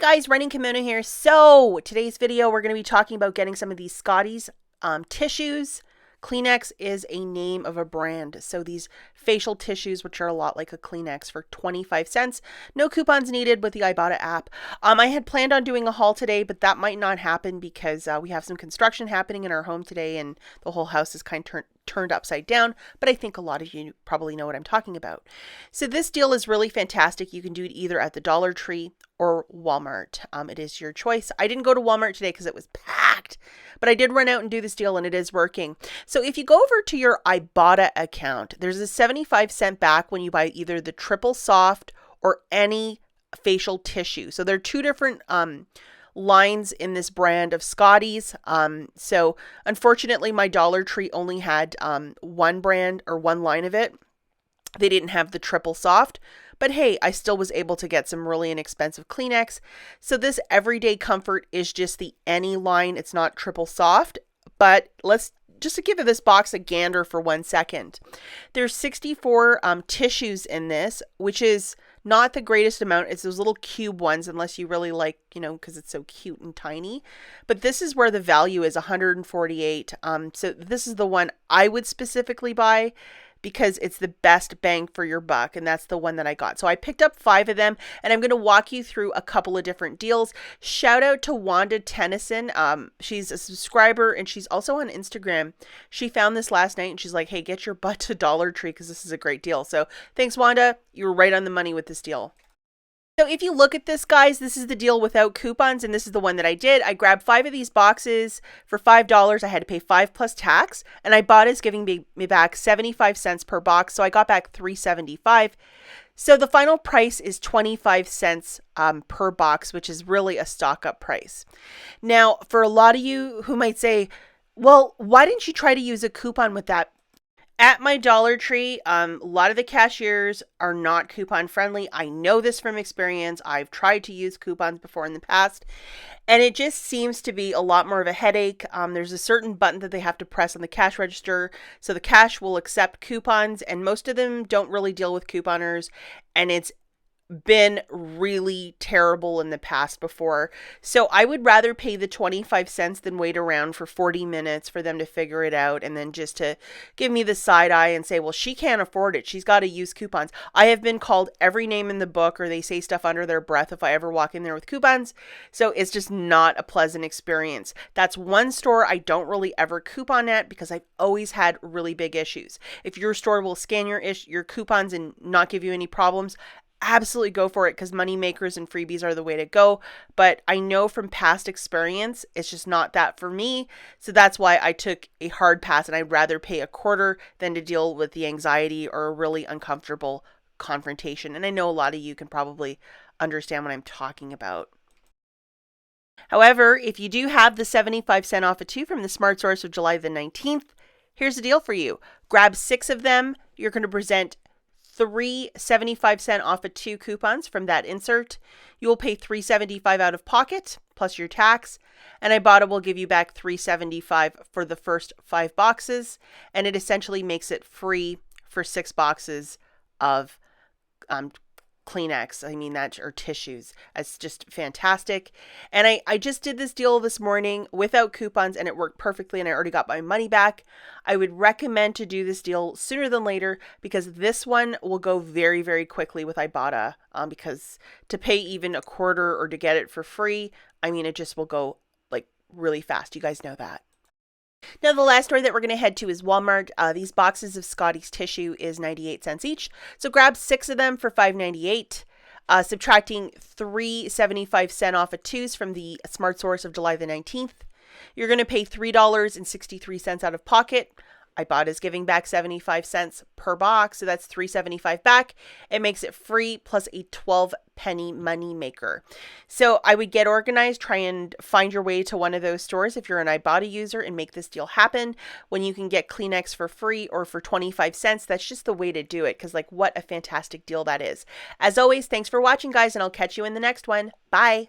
Guys, Running Kimono here. So today's video, we're going to be talking about getting some of these Scotties tissues. Kleenex is a name of a brand. So these facial tissues, which are a lot like a Kleenex, for 25 cents. No coupons needed with the IBOTTA app. I had planned on doing a haul today, but that might not happen because we have some construction happening in our home today and the whole house is kind of turned upside down, but I think a lot of you probably know what I'm talking about. So this deal is really fantastic. You can do it either at the Dollar Tree or Walmart. It is your choice. I didn't go to Walmart today because it was packed, but I did run out and do this deal and it is working. So if you go over to your IBOTTA account, there's a 75-cent back when you buy either the triple soft or any facial tissue. So there are two different lines in this brand of Scotties. So unfortunately my Dollar Tree only had one brand or one line of it. They didn't have the triple soft, but hey, I still was able to get some really inexpensive Kleenex. So this everyday comfort is just the any line. It's not triple soft, but let's just to give this box a gander for 1 second. There's 64 tissues in this, which is not the greatest amount. It's those little cube ones, unless you really like, because it's so cute and tiny. But this is where the value is 148. So this is the one I would specifically buy because it's the best bang for your buck, and that's the one that I got. So I picked up 5 of them, and I'm going to walk you through a couple of different deals. Shout out to Wanda Tennyson. She's a subscriber, and she's also on Instagram. She found this last night, and she's like, hey, get your butt to Dollar Tree because this is a great deal. So thanks, Wanda. You were right on the money with this deal. So if you look at this, guys, this is the deal without coupons, and this is the one that I did. I grabbed 5 of these boxes for $5. I had to pay $5 plus tax, and IBOTTA giving me back 75 cents per box, so I got back $3.75. So the final price is 25 cents per box, which is really a stock-up price. Now, for a lot of you who might say, well, why didn't you try to use a coupon with that? At my Dollar Tree, a lot of the cashiers are not coupon friendly. I know this from experience. I've tried to use coupons before in the past, and it just seems to be a lot more of a headache. There's a certain button that they have to press on the cash register, so the cash will accept coupons, and most of them don't really deal with couponers, and it's been really terrible in the past before. So I would rather pay the 25 cents than wait around for 40 minutes for them to figure it out and then just to give me the side eye and say, well, she can't afford it. She's got to use coupons. I have been called every name in the book, or they say stuff under their breath if I ever walk in there with coupons. So it's just not a pleasant experience. That's one store I don't really ever coupon at because I've always had really big issues. If your store will scan your coupons and not give you any problems, absolutely go for it, because money makers and freebies are the way to go. But I know from past experience, it's just not that for me. So that's why I took a hard pass, and I'd rather pay a quarter than to deal with the anxiety or a really uncomfortable confrontation. And I know a lot of you can probably understand what I'm talking about. However, if you do have the 75 cent off of 2 from the Smart Source of July the 19th, here's the deal for you. Grab 6 of them. You're going to present 3 75-cent off of 2 coupons from that insert. You will pay $3.75 out of pocket plus your tax, and IBOTTA will give you back $3.75 for the first 5 boxes, and it essentially makes it free for 6 boxes of Kleenex, or tissues. It's just fantastic. And I just did this deal this morning without coupons, and it worked perfectly, and I already got my money back. I would recommend to do this deal sooner than later, because this one will go very, very quickly with IBOTTA, because to pay even a quarter or to get it for free, it just will go like really fast. You guys know that. Now, the last store that we're going to head to is Walmart. These boxes of Scotties tissue is 98 cents each. So grab 6 of them for $5.98. Subtracting 3 75-cent off of 2s from the Smart Source of July the 19th. You're going to pay $3.63 out of pocket. IBOTTA giving back 75 cents per box, so that's $3.75 back. It makes it free plus a 12-penny money maker. So I would get organized, try and find your way to one of those stores if you're an IBOTTA user, and make this deal happen. When you can get Kleenex for free or for 25 cents, that's just the way to do it, because what a fantastic deal that is. As always, thanks for watching, guys, and I'll catch you in the next one. Bye.